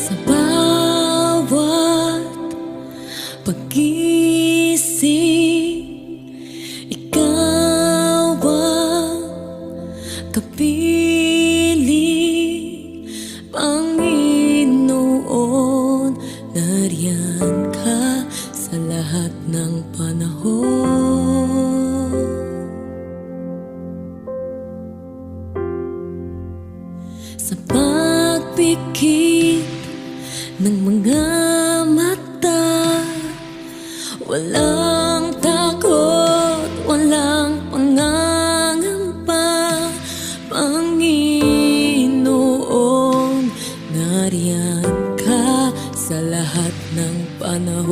Sa bawat pag-isip, ikaw ang kapiling. Panginoon, nariyan ka sa lahat ng panahon. Sa pagpikit ng mga mata, walang takot, walang pangangamba. Panginoon, nariyan ka sa lahat ng panahon.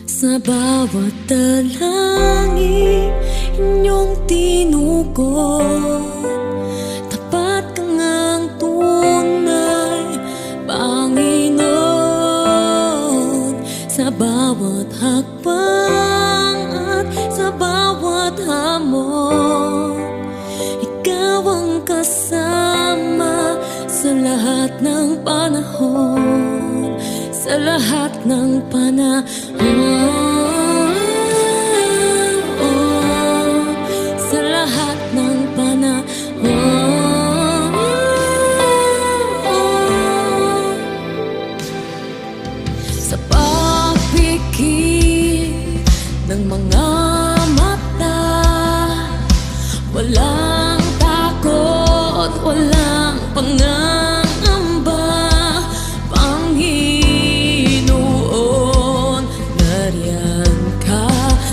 Sa bawat dalangin inyong tinugon, tapat ka ngang tunay, Panginoon. Sa bawat hakbang at sa bawat hamon, ikaw ang kasama sa lahat ng panahon, sa lahat ng panahon. Sa pagpikit ng mga mata, walang takot, walang pangangamba. Panginoon, nariyan ka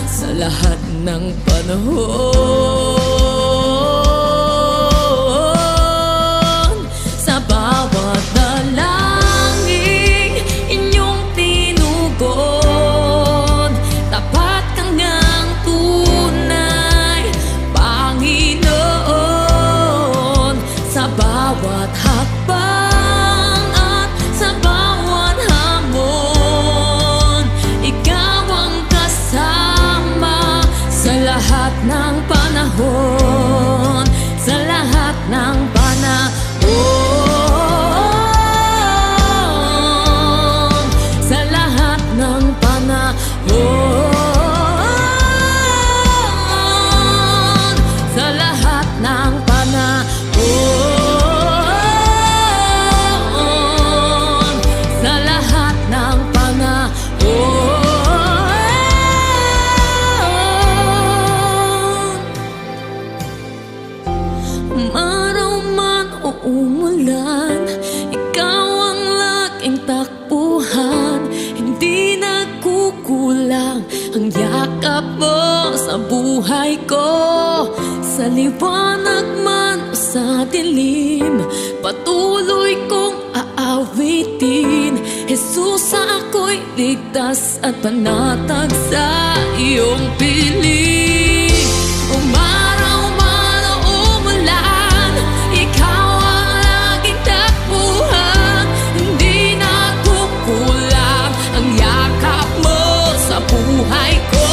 sa lahat ng panahon. Sa bawat dalangin inyong tinugon, tapat ka ngang tunay, Panginoon. Sa bawat hakbang at sa bawat hamon, ikaw ang kasama sa lahat ng panahon, sa lahat ng panahon. Umaraw man o umulan, ikaw ang laging takbuhan. Hindi nagkukulang ang yakap mo sa buhay ko. Sa liwanag man o sa dilim, patuloy kong aawitin. Jesus, ako'y ligtas at panatag sa iyong piling. Umaraw man o umulan, ikaw ang laging takbuhan. Hindi nagkukulang ang yakap mo sa buhay ko.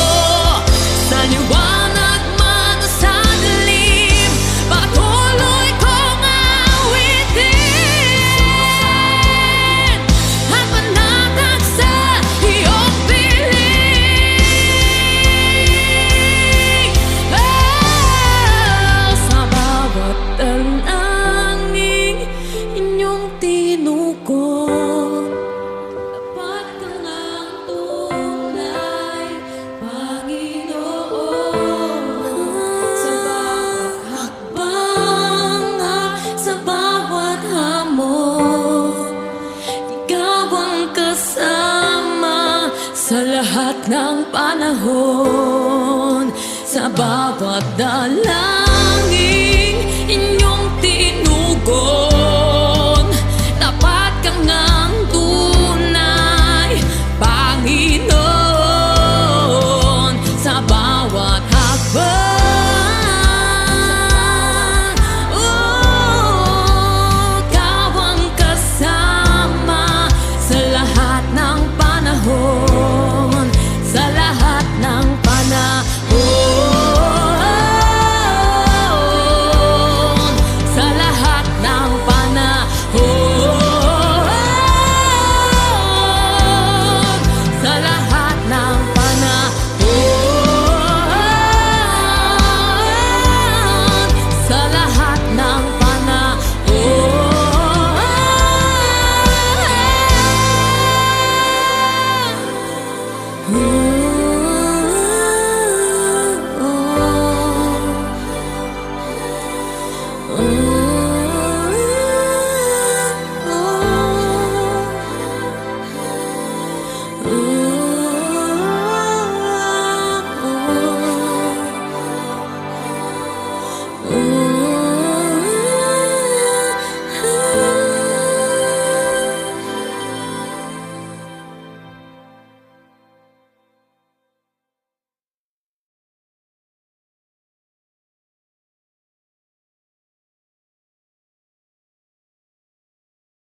Sa liwanag man o sa dilim, patuloy kong awitin at panatag sa iyong piling. Sa bawat dalangin inyong tinugon, tapat ka ngang tunay, Panginoon. Sa bawat hakbang at sa bawat hamon, ikaw ang kasama sa lahat ng panahon, sa bawat dalangin